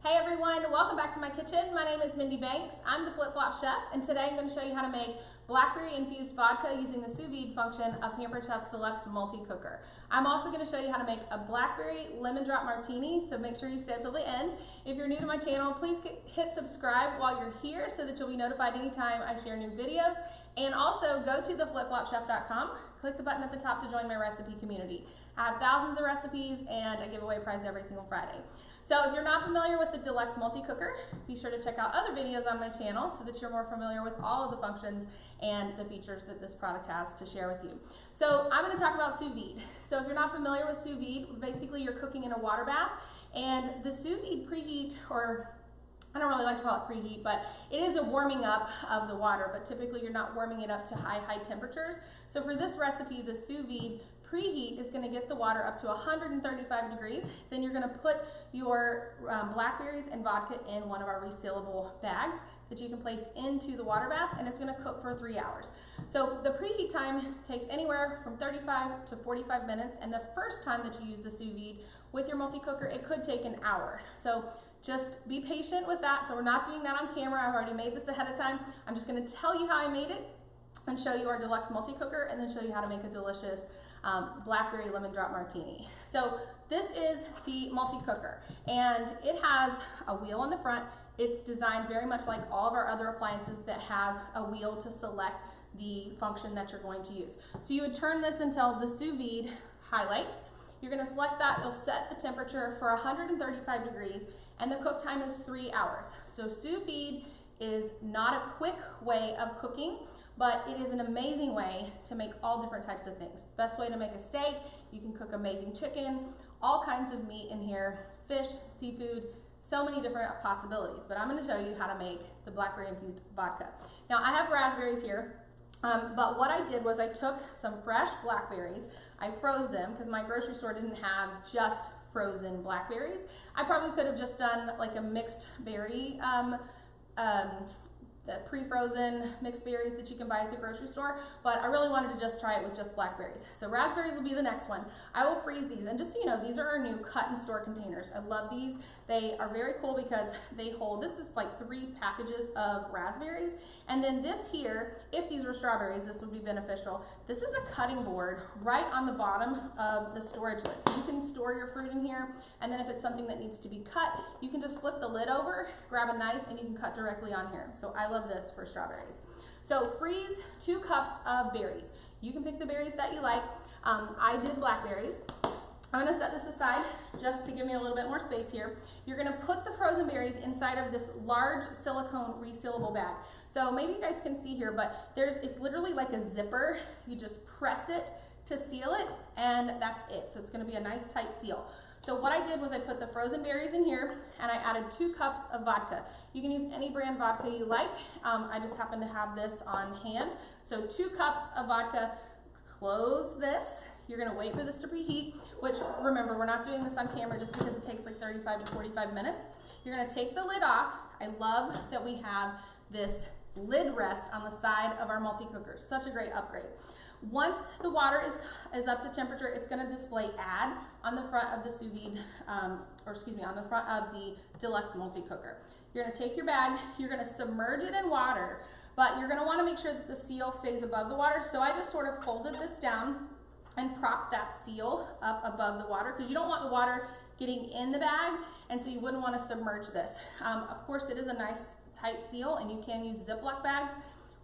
Hey everyone, welcome back to my kitchen. My name is Mindy Banks. I'm the Flip-Flop Chef, and today I'm going to show you how to make Blackberry infused vodka using the Sous Vide function of Pampered Chef's Deluxe multi-cooker. I'm also going to show you how to make a Blackberry lemon drop martini, so make sure you stay till the end. If you're new to my channel, please hit subscribe while you're here so that you'll be notified anytime I share new videos. And also go to theflipflopchef.com, click the button at the top to join my recipe community. I have thousands of recipes and I give away a prize every single Friday. So if you're not familiar with the Deluxe multi-cooker, be sure to check out other videos on my channel so that you're more familiar with all of the functions and the features that this product has to share with you. So I'm going to talk about sous vide. So if you're not familiar with sous vide, basically you're cooking in a water bath, and the sous vide preheat, or I don't really like to call it preheat, but it is a warming up of the water, but typically you're not warming it up to high temperatures. So for this recipe, the sous vide preheat is going to get the water up to 135 degrees. Then you're going to put your blackberries and vodka in one of our resealable bags that you can place into the water bath, and it's going to cook for 3 hours. So the preheat time takes anywhere from 35 to 45 minutes, and the first time that you use the sous vide with your multi-cooker, it could take an hour. So just be patient with that. So we're not doing that on camera. I've already made this ahead of time. I'm just going to tell you how I made it and show you our Deluxe multi-cooker, and then show you how to make a delicious Blackberry lemon drop martini. So this is the multi-cooker, and it has a wheel on the front. It's designed very much like all of our other appliances that have a wheel to select the function that you're going to use. So you would turn this until the sous vide highlights. You're going to select that. You'll set the temperature for 135 degrees, and the cook time is 3 hours. So sous vide is not a quick way of cooking, but it is an amazing way to make all different types of things. Best way to make a steak, you can cook amazing chicken, all kinds of meat in here, fish, seafood, so many different possibilities. But I'm going to show you how to make the Blackberry infused vodka. Now I have raspberries here, but what I did was I took some fresh blackberries, I froze them because my grocery store didn't have just frozen blackberries. I probably could have just done like a mixed berry, the pre-frozen mixed berries that you can buy at the grocery store, but I really wanted to just try it with just blackberries. So raspberries will be the next one. I will freeze these, and just so you know, these are our new cut and store containers. I love these. They are very cool because they hold, this is like 3 packages of raspberries, and then this here, if these were strawberries, this would be beneficial. This is a cutting board right on the bottom of the storage lid. So you can store your fruit in here, and then if it's something that needs to be cut, you can just flip the lid over, grab a knife, and you can cut directly on here. So I love this for strawberries. So freeze 2 cups of berries. You can pick the berries that you like. I did blackberries. I'm going to set this aside just to give me a little bit more space here. You're going to put the frozen berries inside of this large silicone resealable bag. So maybe you guys can see here, but it's literally like a zipper. You just press it to seal it, and that's it. So it's going to be a nice tight seal. So what I did was I put the frozen berries in here, and I added 2 cups of vodka. You can use any brand vodka you like. I just happen to have this on hand. So 2 cups of vodka. Close this. You're going to wait for this to preheat, which, remember, we're not doing this on camera just because it takes like 35 to 45 minutes. You're going to take the lid off. I love that we have this lid rest on the side of our multi-cooker. Such a great upgrade. Once the water is up to temperature, it's going to display add on the front of the sous vide, on the front of the Deluxe multi-cooker. You're going to take your bag, you're going to submerge it in water, but you're going to want to make sure that the seal stays above the water. So I just sort of folded this down and propped that seal up above the water, because you don't want the water getting in the bag, and so you wouldn't want to submerge this. Of course, it is a nice tight seal, and you can use Ziploc bags.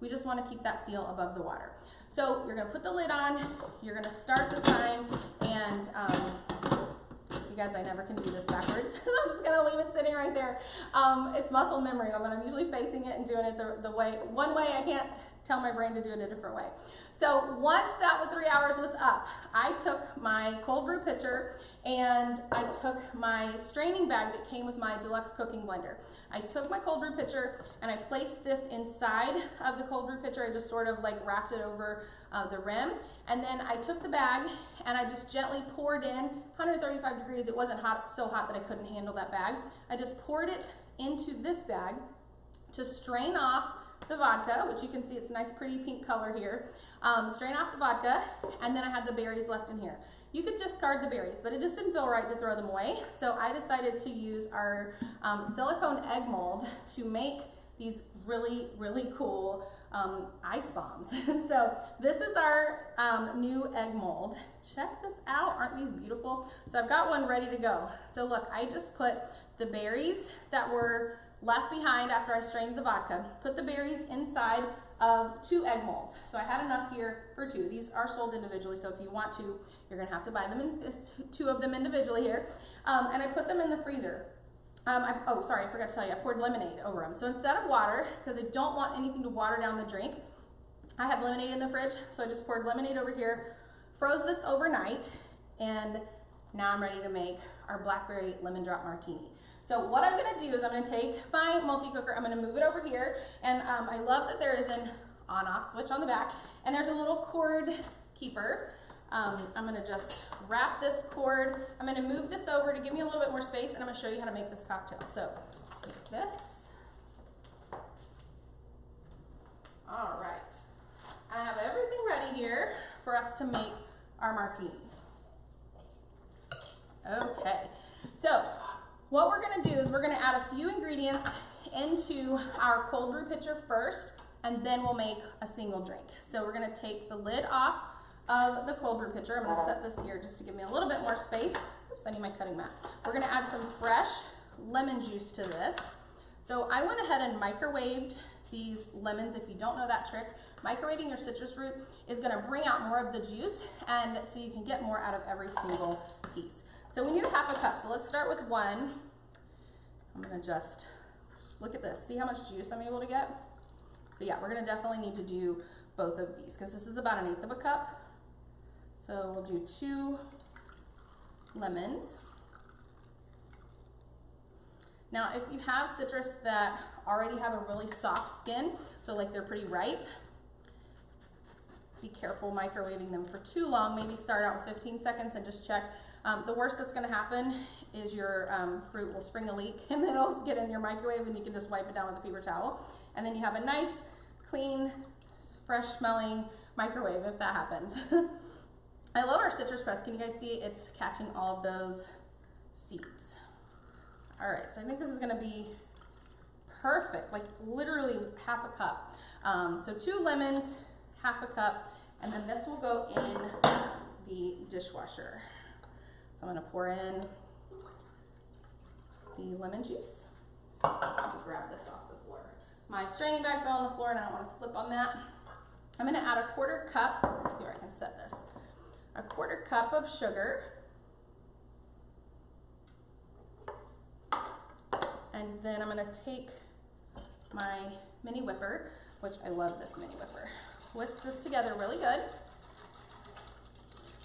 We just want to keep that seal above the water. So you're going to put the lid on, you're going to start the time, and you guys, I never can do this backwards, so I'm just going to leave it sitting right there. It's muscle memory, but I'm usually facing it and doing it the one way. I can't tell my brain to do it a different way. So once that 3 hours was up, I took my cold brew pitcher and I took my straining bag that came with my Deluxe cooking blender. I took my cold brew pitcher and I placed this inside of the cold brew pitcher. I just sort of like wrapped it over the rim, and then I took the bag and I just gently poured in 135 degrees. It wasn't so hot that I couldn't handle that bag. I just poured it into this bag to strain off the vodka, which you can see it's a nice pretty pink color here. Strain off the vodka, and then I had the berries left in here. You could discard the berries, but it just didn't feel right to throw them away. So I decided to use our silicone egg mold to make these really, really cool ice bombs. So this is our new egg mold. Check this out, aren't these beautiful? So I've got one ready to go. So look, I just put the berries that were left behind after I strained the vodka, put the berries inside of 2 egg molds. So I had enough here for 2. These are sold individually, so if you want to, you're gonna have to buy them in 2 of them individually here. And I put them in the freezer. Oh, sorry, I forgot to tell you, I poured lemonade over them. So instead of water, because I don't want anything to water down the drink, I have lemonade in the fridge, so I just poured lemonade over here, froze this overnight, and now I'm ready to make our Blackberry lemon drop martini. So what I'm gonna do is I'm gonna take my multi-cooker, I'm gonna move it over here, and I love that there is an on-off switch on the back, and there's a little cord keeper. I'm gonna just wrap this cord. I'm gonna move this over to give me a little bit more space, and I'm gonna show you how to make this cocktail. So take this. All right. I have everything ready here for us to make our martini. Okay, so what we're gonna do is we're gonna add a few ingredients into our cold brew pitcher first, and then we'll make a single drink. So we're gonna take the lid off of the cold brew pitcher. I'm gonna set this here just to give me a little bit more space. Oops, I need my cutting mat. We're gonna add some fresh lemon juice to this. So I went ahead and microwaved these lemons. If you don't know that trick, microwaving your citrus fruit is gonna bring out more of the juice, and so you can get more out of every single piece. So we need a half a cup. So let's start with 1. I'm gonna just look at this. See how much juice I'm able to get? So yeah, we're gonna definitely need to do both of these because this is about 1/8 of a cup. So we'll do 2 lemons. Now, if you have citrus that already have a really soft skin, so like they're pretty ripe, be careful microwaving them for too long. Maybe start out with 15 seconds and just check. The worst that's gonna happen is your fruit will spring a leak and then it'll get in your microwave, and you can just wipe it down with a paper towel. And then you have a nice, clean, fresh smelling microwave if that happens. I love our citrus press. Can you guys see it's catching all of those seeds? All right, so I think this is gonna be perfect, like literally half a cup. So 2 lemons, half a cup, and then this will go in the dishwasher. So I'm gonna pour in the lemon juice. Let me grab this off the floor. My straining bag fell on the floor and I don't wanna slip on that. I'm gonna add a 1/4 cup, let's see where I can set this. A 1/4 cup of sugar. And then I'm gonna take my mini whipper, which I love this mini whipper. Whisk this together really good.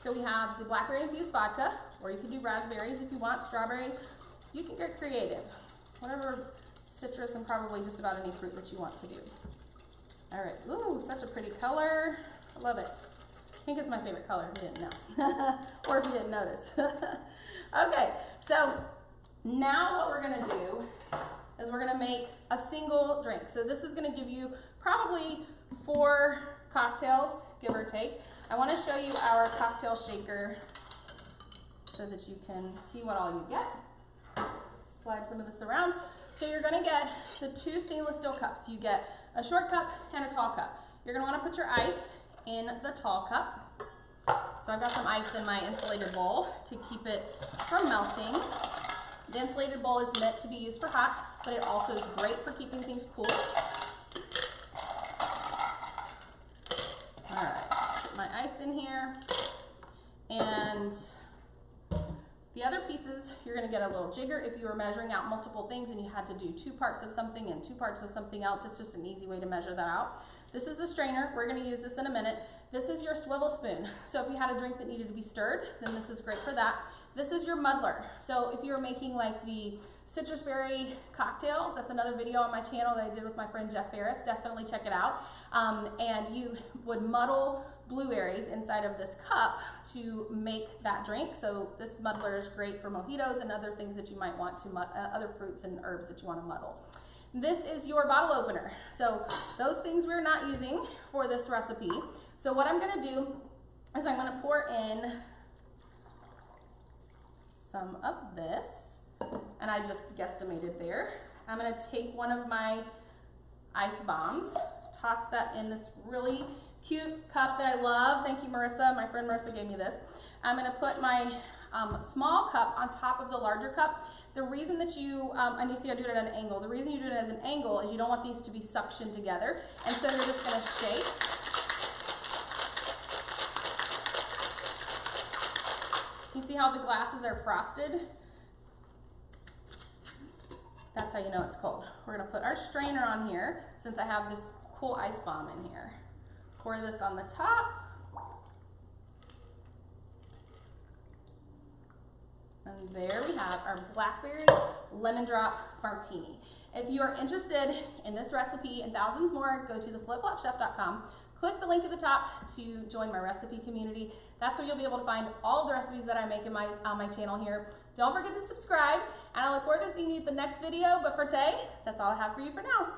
So we have the blackberry infused vodka, or you can do raspberries if you want, strawberry. You can get creative. Whatever citrus and probably just about any fruit that you want to do. All right, ooh, such a pretty color. I love it. Pink is my favorite color, if you didn't know. Or if you didn't notice. Okay, so now what we're gonna do is we're gonna make a single drink. So this is gonna give you probably 4 cocktails, give or take. I wanna show you our cocktail shaker so that you can see what all you get. Slide some of this around. So you're gonna get the 2 stainless steel cups. You get a short cup and a tall cup. You're gonna wanna put your ice in the tall cup. So I've got some ice in my insulated bowl to keep it from melting. The insulated bowl is meant to be used for hot, but it also is great for keeping things cool. All right, put my ice in here. And the other pieces, you're gonna get a little jigger. If you were measuring out multiple things and you had to do 2 parts of something and 2 parts of something else, it's just an easy way to measure that out. This is the strainer. We're gonna use this in a minute. This is your swivel spoon. So if you had a drink that needed to be stirred, then this is great for that. This is your muddler. So if you're making like the citrus berry cocktails, that's another video on my channel that I did with my friend Jeff Ferris. Definitely check it out. And you would muddle blueberries inside of this cup to make that drink. So this muddler is great for mojitos and other things that you might want to, other fruits and herbs that you want to muddle. This is your bottle opener. So those things we're not using for this recipe. So what I'm gonna do is I'm gonna pour in some of this, and I just guesstimated there. I'm gonna take one of my ice bombs, toss that in this really cute cup that I love. Thank you, Marissa. My friend Marissa gave me this. I'm gonna put my small cup on top of the larger cup. The reason that you, and you see I do it at an angle, the reason you do it as an angle is you don't want these to be suctioned together, and so you're just gonna shake. You see how the glasses are frosted? That's how you know it's cold. We're gonna put our strainer on here since I have this cool ice bomb in here. Pour this on the top. And there we have our Blackberry Lemon Drop Martini. If you are interested in this recipe and thousands more, go to theflipflopchef.com. Click the link at the top to join my recipe community. That's where you'll be able to find all the recipes that I make in on my channel here. Don't forget to subscribe, and I look forward to seeing you at the next video. But for today, that's all I have for you for now.